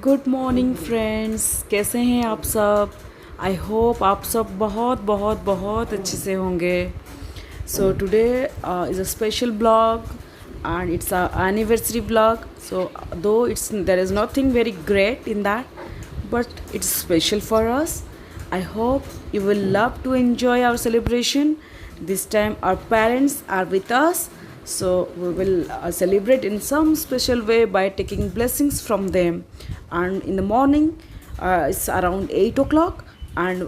Good morning friends, कैसे हैं आप सब। आई होप आप सब बहुत बहुत बहुत अच्छे से होंगे। So today is a special blog and it's a anniversary vlog. So though it's there is nothing very great in that, but it's special for us. I hope you will love to enjoy our celebration. This time our parents are with us, so we will celebrate in some special way by taking blessings from them. And in the morning, it's around 8 o'clock, and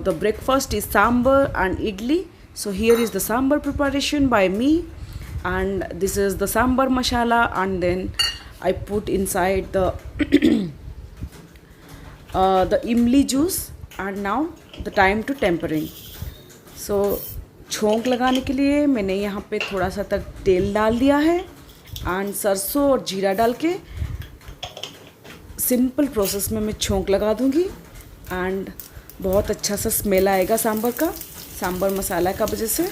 the breakfast is sambar and idli. So here is the sambar preparation by me, and this is the sambar masala, and then I put inside the the imli juice. And now the time to tempering. So छोंक लगाने के लिए मैंने यहाँ पे थोड़ा सा तक तेल डाल दिया है, एंड सरसों और जीरा डाल के सिंपल प्रोसेस में मैं छोंक लगा दूँगी, एंड बहुत अच्छा सा स्मेल आएगा सांभर का, सांभर मसाला का वजह से.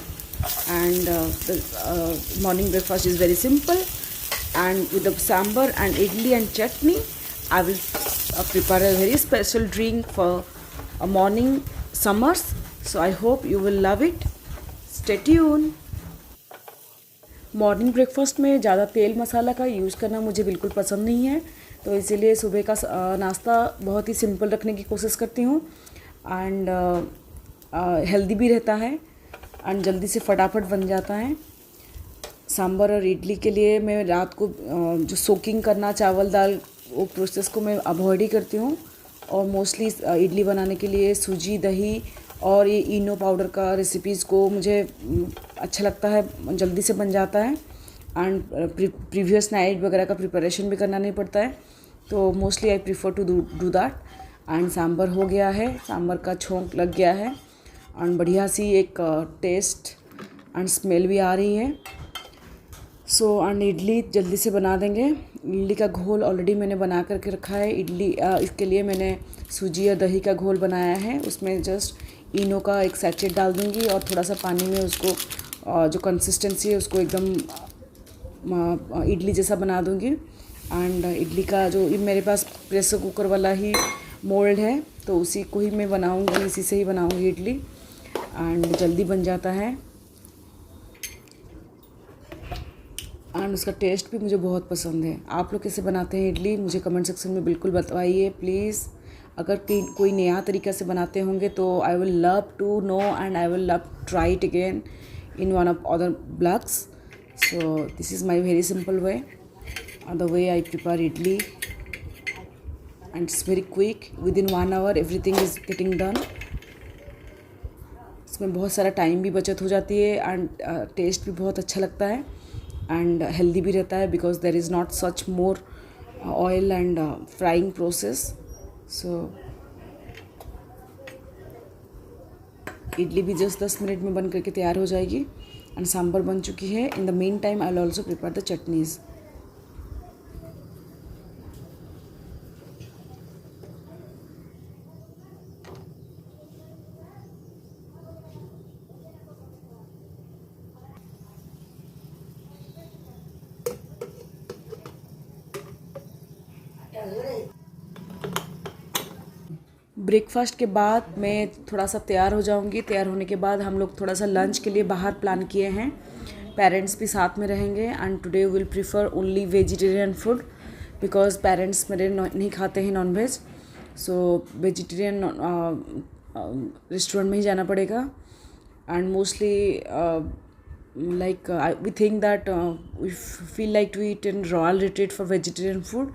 And the morning breakfast is very simple, and with the sambar and idli and chutney I will prepare a very special drink for a morning summers. So I hope you will love it. Stay tuned. Morning breakfast में ज़्यादा तेल मसाला का use करना मुझे बिल्कुल पसंद नहीं है, तो इसीलिए सुबह का नाश्ता बहुत ही सिंपल रखने की कोशिश करती हूँ, एंड हेल्दी भी रहता है एंड जल्दी से फटाफट बन जाता है. सांभर और इडली के लिए मैं रात को जो सोकिंग करना चावल दाल, वो प्रोसेस को मैं अवॉइड ही करती हूँ. और मोस्टली इडली बनाने के लिए सूजी, दही और ये इनो पाउडर का रेसिपीज़ को मुझे अच्छा लगता है, जल्दी से बन जाता है, एंड प्रीवियस नाइट वगैरह का प्रिपरेशन भी करना नहीं पड़ता है, तो mostly I prefer to do that. And sambar हो गया है, सांभर का छोंक लग गया है, एंड बढ़िया सी एक टेस्ट एंड स्मेल भी आ रही है. सो एंड इडली जल्दी से बना देंगे. इडली का घोल ऑलरेडी मैंने बना करके रखा है. इडली इसके लिए मैंने सूजी या दही का घोल बनाया है, उसमें जस्ट इनो का एक सैचेट डाल दूँगी और थोड़ा सा पानी में उसको जो कंसिस्टेंसी है उसको एकदम इडली जैसा बना दूँगी. एंड इडली का जो मेरे पास प्रेशर कुकर वाला ही मोल्ड है, तो उसी को ही मैं बनाऊँगी, इसी से ही बनाऊँगी इडली, एंड जल्दी बन जाता है, एंड उसका टेस्ट भी मुझे बहुत पसंद है. आप लोग कैसे बनाते हैं इडली, मुझे कमेंट सेक्शन में बिल्कुल बताइए प्लीज़. अगर कोई नया तरीका से बनाते होंगे तो I will love to know, and I will love try it again in one of other blogs. So this is my very simple way, the way I prepare idli, and it's very quick. Within 1 hour everything is getting done. इसमें बहुत सारा time भी बचत हो जाती है, and test भी बहुत अच्छा लगता है, एंड हेल्दी भी रहता है, because there is not such more oil and frying process. So idli भी जस्ट 10 मिनट में बन करके तैयार हो जाएगी, एंड सांभर बन चुकी है. In the main time I will also prepare the chutneys. Breakfast के बाद मैं थोड़ा सा तैयार हो जाऊंगी. तैयार होने के बाद हम लोग थोड़ा सा लंच के लिए बाहर प्लान किए हैं. पेरेंट्स भी साथ में रहेंगे, and today will prefer only vegetarian food, because parents मेरे नहीं खाते हैं नॉनवेज. सो वेजिटेरियन रेस्टोरेंट में ही जाना पड़ेगा. And mostly like we think that we feel like to eat in royal retreat for vegetarian food.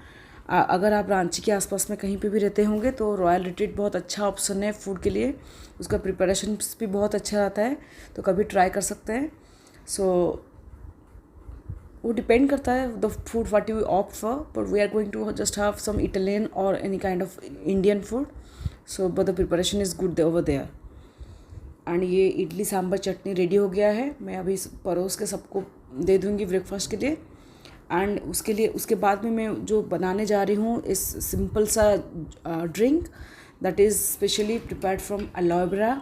अगर आप रांची के आसपास में कहीं पे भी रहते होंगे तो रॉयल रिट्रीट बहुत अच्छा ऑप्शन है फूड के लिए. उसका प्रिपरेशन भी बहुत अच्छा रहता है, तो कभी ट्राई कर सकते हैं. सो वो डिपेंड करता है the food what you opt for, but we are going to just have some Italian और any kind of Indian food. So but the preparation is good over there. And ये idli sambar chutney ready हो गया है. मैं अभी परोस के सबको दे दूँगी ब्रेकफास्ट के लिए. एंड उसके बाद में मैं जो बनाने जा रही हूँ इस सिंपल सा drink that is specially prepared from aloe vera,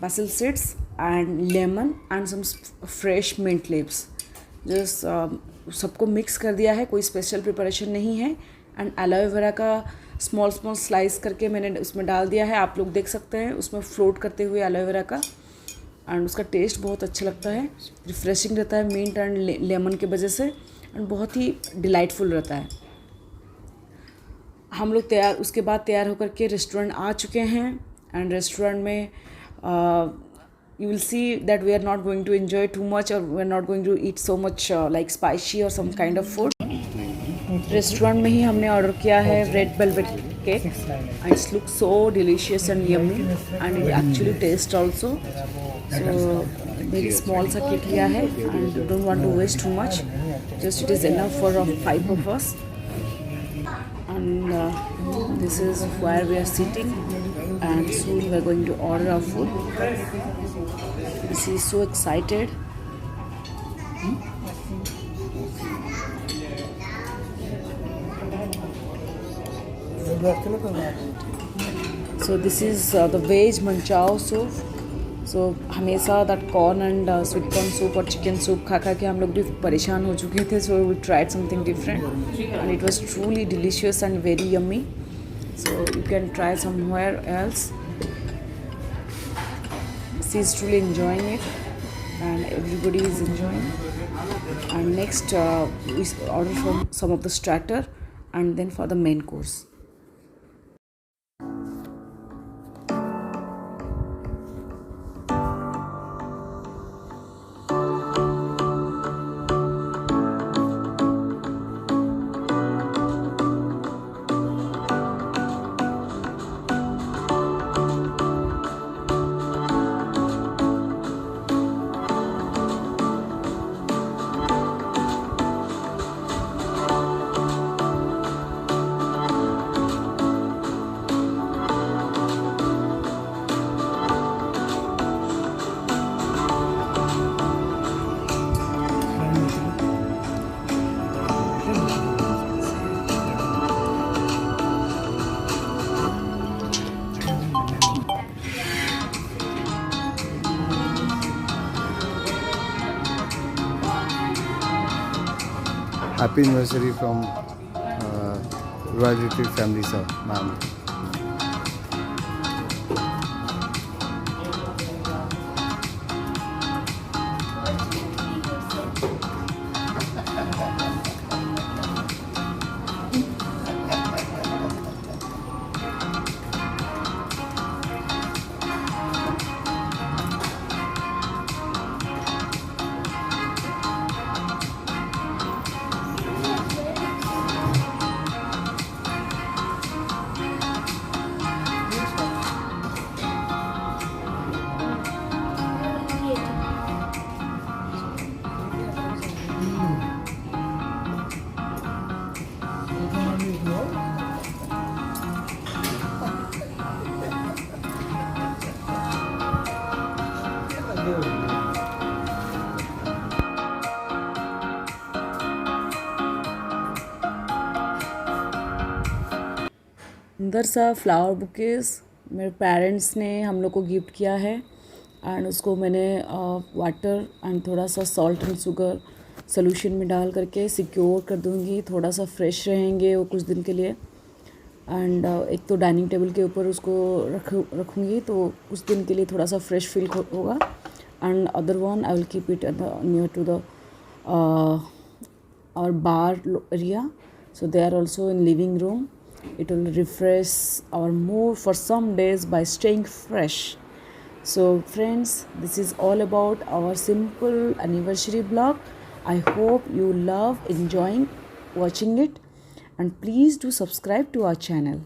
basil seeds and lemon and some fresh mint leaves. Just सबको मिक्स कर दिया है, कोई स्पेशल प्रिपरेशन नहीं है, एंड एलोए वेरा का स्मॉल स्मॉल स्लाइस करके मैंने उसमें डाल दिया है, आप लोग देख सकते हैं उसमें फ्लोट करते हुए एलोए वेरा का। एंड उसका टेस्ट बहुत अच्छा लगता है, रिफ्रेशिंग रहता है मिंट एंड लेमन के वजह से, एंड बहुत ही डिलाइटफुल रहता है। हम लोग उसके बाद तैयार होकर के रेस्टोरेंट आ चुके हैं। एंड रेस्टोरेंट में you will see that we are not going to enjoy too much, or we are not going to eat so much like spicy or some kind of food. Restaurant में ही हमने order किया है red velvet cake, and it's look so delicious and yummy and it actually taste also. So very small सा cake लिया है and don't want to waste too much, just it is enough for 5 of us. And this is where we are sitting, and soon we are going to order our food. This is so excited. So this is the veg manchao soup. So हमेशा that corn and sweet corn soup और chicken soup खा खा के हम लोग भी परेशान हो चुके थे. So we tried something different and it was truly delicious and very yummy. So you can try somewhere else. She is truly enjoying it and everybody is enjoying. And next we order from some of the starter and then for the main course. Happy anniversary from Royal Retreat family, sir, ma'am. सुंदर सा flower bouquets मेरे parents ने हम लोग को gift किया है. And उसको मैंने वाटर एंड थोड़ा सा सॉल्ट एंड शुगर सोल्यूशन में डाल करके सिक्योर कर दूँगी. थोड़ा सा फ्रेश रहेंगे वो कुछ दिन के लिए. एंड एक तो डाइनिंग टेबल के ऊपर उसको रखूँगी तो कुछ दिन के लिए थोड़ा सा फ्रेश फील होगा. And other one I will keep it near to the our bar area, so they are also in living room. It will refresh our mood for some days by staying fresh. So friends, this is all about our simple anniversary vlog. I hope you love enjoying watching it, and please do subscribe to our channel.